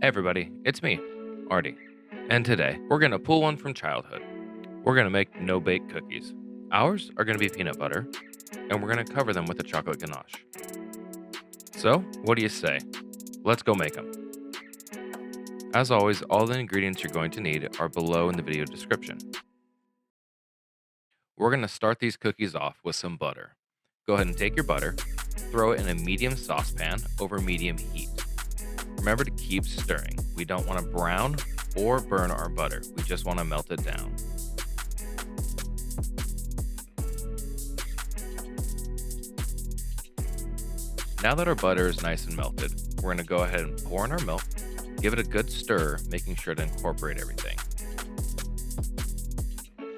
Hey everybody, it's me, Artie, and today we're going to pull one from childhood. We're going to make no-bake cookies. Ours are going to be peanut butter, and we're going to cover them with a chocolate ganache. So, what do you say? Let's go make them. As always, all the ingredients you're going to need are below in the video description. We're going to start these cookies off with some butter. Go ahead and take your butter, throw it in a medium saucepan over medium heat. Remember to keep stirring. We don't want to brown or burn our butter. We just want to melt it down. Now that our butter is nice and melted, we're going to go ahead and pour in our milk, give it a good stir, making sure to incorporate everything.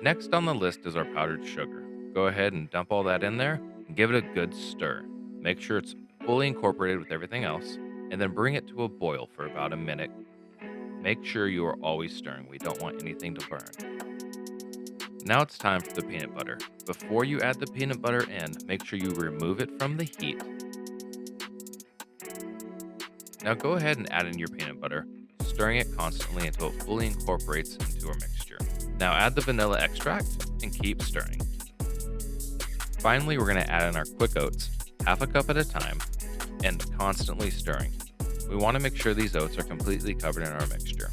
Next on the list is our powdered sugar. Go ahead and dump all that in there and give it a good stir. Make sure it's fully incorporated with everything else, and then bring it to a boil for about a minute. Make sure you are always stirring. We don't want anything to burn. Now it's time for the peanut butter. Before you add the peanut butter in, make sure you remove it from the heat. Now go ahead and add in your peanut butter, stirring it constantly until it fully incorporates into our mixture. Now add the vanilla extract and keep stirring. Finally, we're going to add in our quick oats, half a cup at a time, and constantly stirring. We want to make sure these oats are completely covered in our mixture.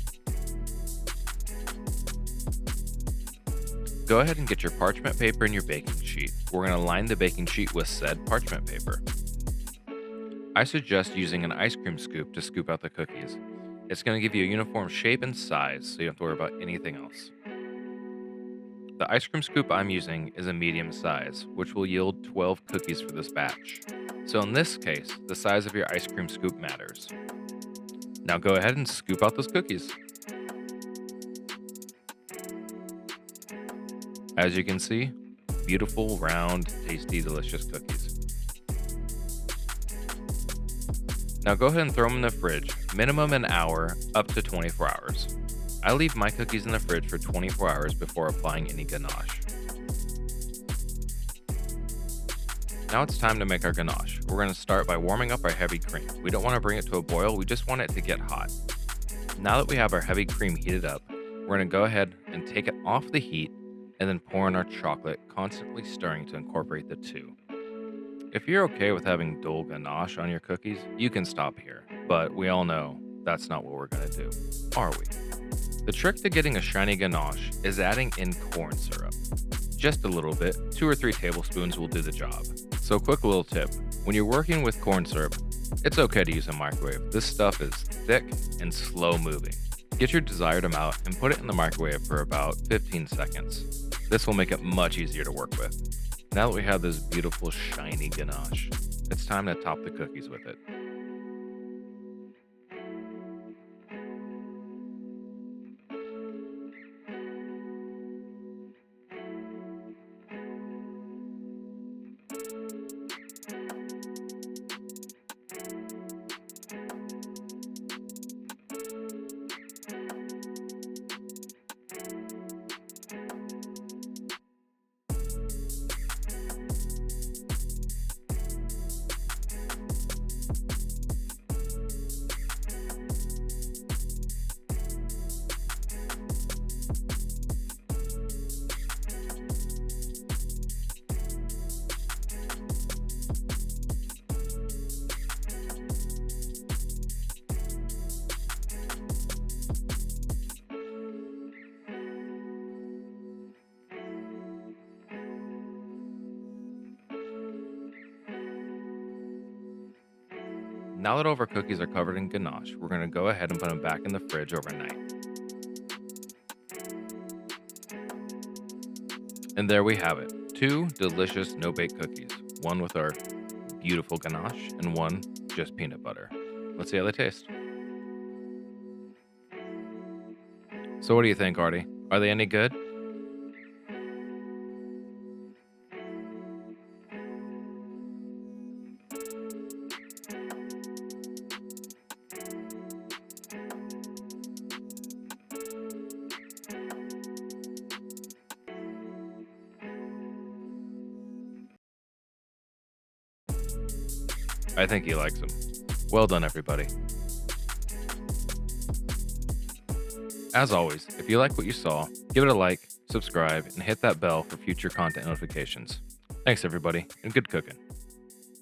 Go ahead and get your parchment paper and your baking sheet. We're going to line the baking sheet with said parchment paper. I suggest using an ice cream scoop to scoop out the cookies. It's going to give you a uniform shape and size, so you don't have to worry about anything else. The ice cream scoop I'm using is a medium size, which will yield 12 cookies for this batch. So in this case, the size of your ice cream scoop matters. Now go ahead and scoop out those cookies. As you can see, beautiful, round, tasty, delicious cookies. Now go ahead and throw them in the fridge, minimum an hour, up to 24 hours. I leave my cookies in the fridge for 24 hours before applying any ganache. Now it's time to make our ganache. We're going to start by warming up our heavy cream. We don't want to bring it to a boil, we just want it to get hot. Now that we have our heavy cream heated up, we're going to go ahead and take it off the heat and then pour in our chocolate, constantly stirring to incorporate the two. If you're okay with having dull ganache on your cookies, you can stop here, but we all know that's not what we're going to do, are we? The trick to getting a shiny ganache is adding in corn syrup. Just a little bit, 2 or 3 tablespoons will do the job. So quick little tip, when you're working with corn syrup, it's okay to use a microwave. This stuff is thick and slow moving. Get your desired amount and put it in the microwave for about 15 seconds. This will make it much easier to work with. Now that we have this beautiful shiny ganache, it's time to top the cookies with it. Now that all of our cookies are covered in ganache, we're going to go ahead and put them back in the fridge overnight. And there we have it, 2 delicious no-bake cookies, one with our beautiful ganache and one just peanut butter. Let's see how they taste. So what do you think, Artie? Are they any good? I think he likes them. Well done, everybody. As always, if you like what you saw, give it a like, subscribe, and hit that bell for future content notifications. Thanks, everybody, and good cooking.